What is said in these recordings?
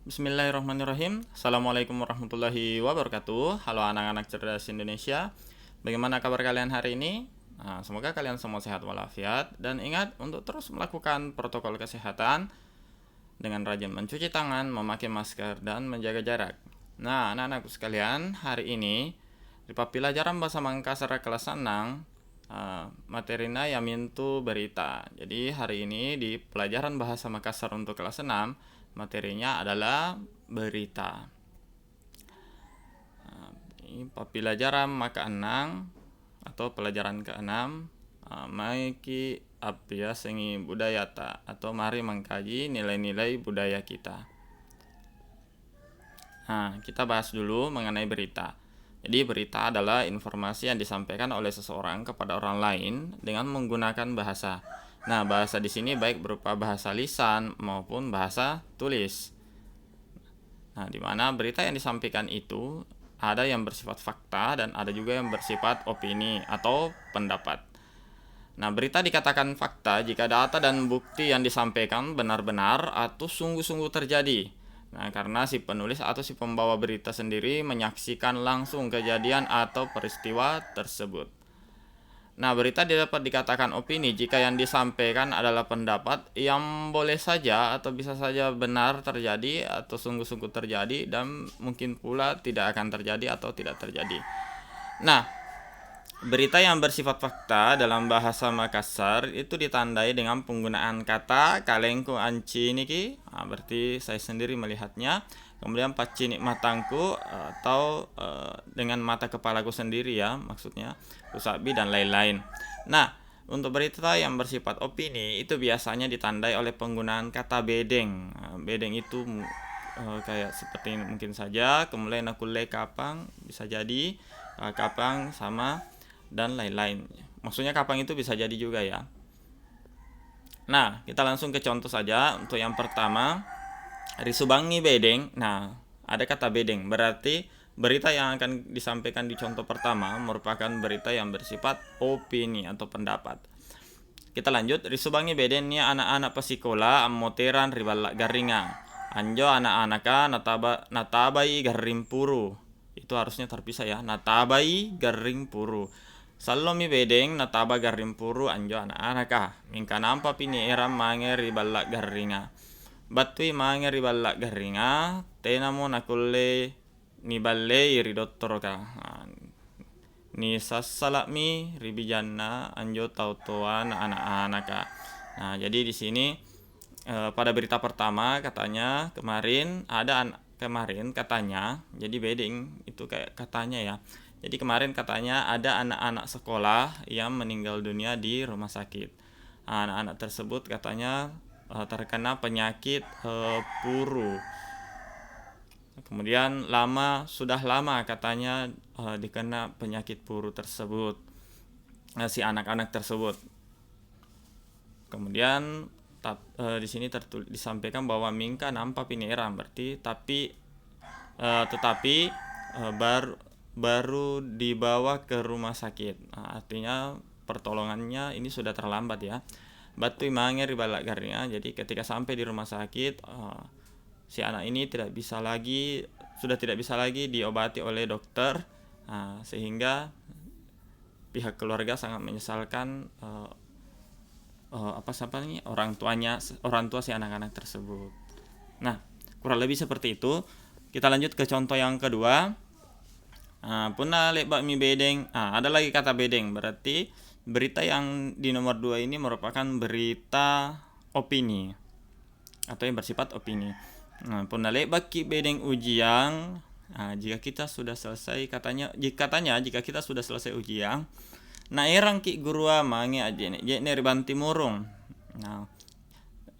Bismillahirrahmanirrahim. Assalamualaikum warahmatullahi wabarakatuh. Halo anak-anak cerdas Indonesia. Bagaimana kabar kalian hari ini? Semoga kalian semua sehat walafiat. Dan ingat untuk terus melakukan protokol kesehatan dengan rajin mencuci tangan, memakai masker, dan menjaga jarak. Nah, anak-anakku sekalian, hari ini di pelajaran bahasa Makassar kelas 6, materina yamintu berita. Jadi hari ini di pelajaran bahasa Makassar untuk kelas 6, materinya adalah berita. Ini pelajaran maka enang atau pelajaran ke-6, maiki abya sengi budayata atau mari mengkaji nilai-nilai budaya kita. Kita bahas dulu mengenai berita. Jadi berita adalah informasi yang disampaikan oleh seseorang kepada orang lain dengan menggunakan bahasa. Nah, bahasa di sini baik berupa bahasa lisan maupun bahasa tulis. Nah, di mana berita yang disampaikan itu ada yang bersifat fakta dan ada juga yang bersifat opini atau pendapat. Nah, berita dikatakan fakta jika data dan bukti yang disampaikan benar-benar atau sungguh-sungguh terjadi. Nah, karena si penulis atau si pembawa berita sendiri menyaksikan langsung kejadian atau peristiwa tersebut. Nah, berita dapat dikatakan opini jika yang disampaikan adalah pendapat yang boleh saja atau bisa saja benar terjadi atau sungguh-sungguh terjadi dan mungkin pula tidak akan terjadi atau tidak terjadi. Nah, berita yang bersifat fakta dalam bahasa Makassar itu ditandai dengan penggunaan kata kalengku anci niki, berarti saya sendiri melihatnya. Kemudian pacinik matangku atau dengan mata kepalaku sendiri ya, maksudnya usabi dan lain-lain. Nah, untuk berita yang bersifat opini itu biasanya ditandai oleh penggunaan kata bedeng. Bedeng itu kayak seperti mungkin saja, kemudian nakule kapang bisa jadi kapang sama dan lain-lain. Maksudnya kapang itu bisa jadi juga ya. Nah, kita langsung ke contoh saja. Untuk yang pertama, risubangi bedeng. Nah, ada kata bedeng, berarti berita yang akan disampaikan di contoh pertama merupakan berita yang bersifat opini atau pendapat. Kita lanjut. Risubangi bedengnya anak-anak pasikola ammoteran riballa garinga. Anjo anak-anaka natabai garing puru. Itu harusnya terpisah ya. Natabai garing puru. Salomi bedeng nataba garing puru anjo anak-anaka. Mingka nampa pini eram mange riballa garinga. Battui mange riballa garinga. Tenamo nakulle ni balle iridottoroka. Ni sassalami ribijanna anjo tautoan anak-anaka. Nah, jadi di sini pada berita pertama katanya kemarin katanya, jadi beding itu kayak katanya ya. Jadi kemarin katanya ada anak-anak sekolah yang meninggal dunia di rumah sakit. Anak-anak tersebut katanya terkena penyakit puru. Kemudian sudah lama katanya dikena penyakit puru tersebut, si anak-anak tersebut. Kemudian di sini disampaikan bahwa mingka nampak pineram, berarti tetapi baru dibawa ke rumah sakit. Artinya pertolongannya ini sudah terlambat ya. Batui mange ribalak garinga, jadi ketika sampai di rumah sakit si anak ini sudah tidak bisa lagi diobati oleh dokter, sehingga pihak keluarga sangat menyesalkan orang tua si anak-anak tersebut. Nah, kurang lebih seperti itu. Kita lanjut ke contoh yang kedua. Punna lebak mi bedeng. Ada lagi kata bedeng, berarti berita yang di nomor 2 ini merupakan berita opini atau yang bersifat opini. Punna lebak ki bedeng ujian. Jika kita sudah selesai jika kita sudah selesai ujian, na erang ki gurua mange ajene ribanti murung. Nah,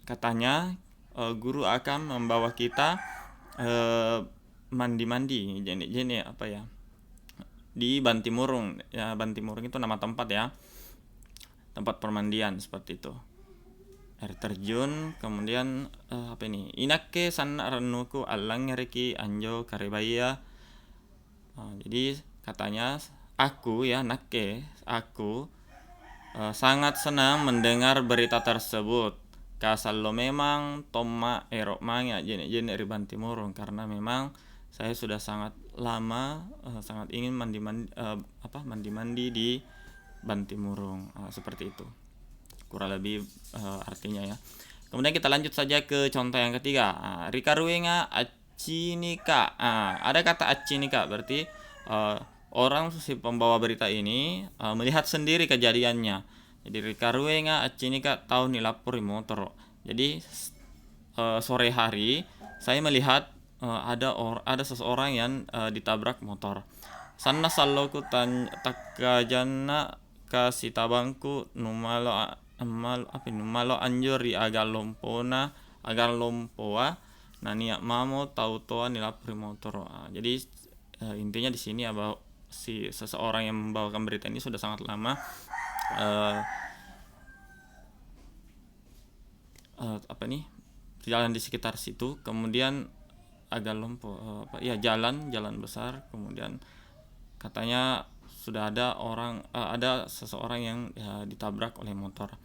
katanya guru akan membawa kita mandi-mandi jene apa ya, di Bantimurung ya. Bantimurung itu nama tempat ya, tempat permandian seperti itu, air terjun. Kemudian inakke sanna ranuku allang reki anjo karebaya. Jadi katanya aku sangat senang mendengar berita tersebut. kasallo memang tomma ero manga jene ri Bantimurung, karena memang saya sudah sangat lama sangat ingin mandi-mandi di Bantimurung. Seperti itu kurang lebih artinya ya. Kemudian kita lanjut saja ke contoh yang ketiga. Rikaruenga acinika. Ada kata acinika berarti orang si pembawa berita ini melihat sendiri kejadiannya. Jadi rikaruenga acinika tahu nilapuri motor. Jadi sore hari saya melihat ada seseorang yang ditabrak motor. Sanna salloku takkajanna kasih tabangku numalo anjuri agar lompoa nania mamo tau toa nilapuri motor. Jadi intinya di sini si seseorang yang membawakan berita ini sudah sangat lama jalan di sekitar situ, kemudian agak jalan besar, kemudian katanya sudah ada seseorang yang ditabrak oleh motor.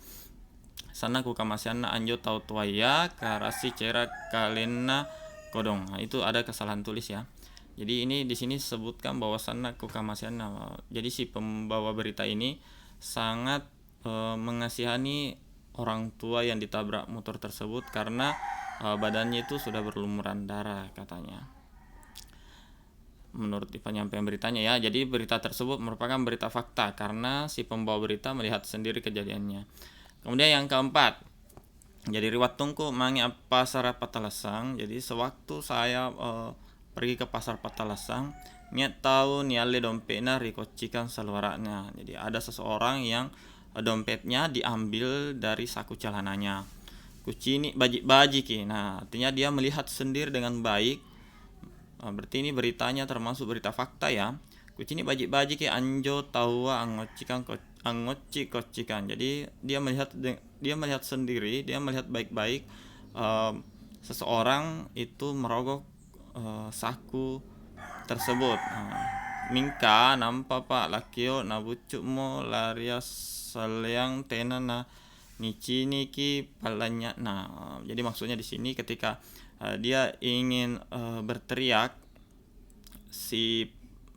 Sana kukamasianna anjo tau tuaya karasi cera kalena kodong. Itu ada kesalahan tulis ya. Jadi ini di sini sebutkan bahwa sana kukamasianna. Jadi si pembawa berita ini sangat mengasihani orang tua yang ditabrak motor tersebut karena badannya itu sudah berlumuran darah katanya. Menurut penyampaian beritanya ya. Jadi berita tersebut merupakan berita fakta karena si pembawa berita melihat sendiri kejadiannya. Kemudian yang keempat, jadi riwat tungku mangi pasar Patalasang. Jadi sewaktu saya pergi ke pasar Patalasang, niat tahu niale dompetnya rikocikan seluarnya. Jadi ada seseorang yang dompetnya diambil dari saku celananya. Kucini baji ki. Nah, artinya dia melihat sendiri dengan baik. Berarti ini beritanya termasuk berita fakta ya. Kucini baji ki anjo tawa anggoci kocikan. Jadi dia melihat sendiri, dia melihat baik-baik seseorang itu merogok saku tersebut. Mingka nampa pak lakio nabucuk mo laria salyang tenana nicini ki palanya. Nah, jadi maksudnya di sini ketika dia ingin berteriak,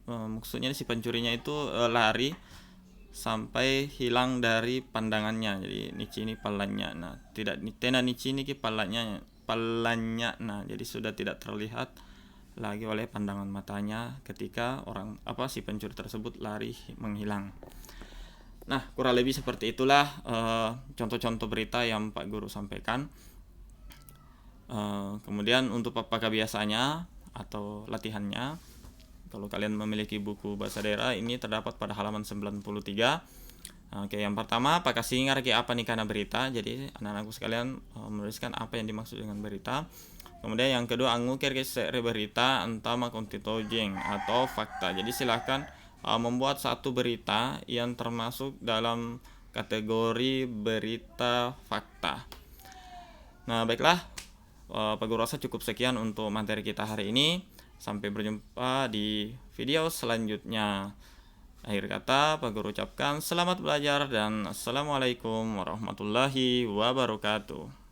maksudnya si pencurinya itu lari sampai hilang dari pandangannya. Jadi nicini palanya. Nah, tidak tena nicini ki palanya. Nah, jadi sudah tidak terlihat lagi oleh pandangan matanya ketika si pencuri tersebut lari menghilang. Nah, kurang lebih seperti itulah contoh-contoh berita yang Pak Guru sampaikan. Kemudian untuk apakah biasanya atau latihannya, kalau kalian memiliki buku bahasa daerah ini terdapat pada halaman 93. Oke, yang pertama, apakah singar ki apa nih karena berita. Jadi anak-anakku sekalian menuliskan apa yang dimaksud dengan berita. Kemudian yang kedua, angukir ki sere berita antama kontitojeng atau fakta. Jadi silakan membuat satu berita yang termasuk dalam kategori berita fakta. Nah, baiklah, Pak Guru rasa cukup sekian untuk materi kita hari ini. Sampai berjumpa di video selanjutnya. Akhir kata, Pak Guru ucapkan selamat belajar dan assalamualaikum warahmatullahi wabarakatuh.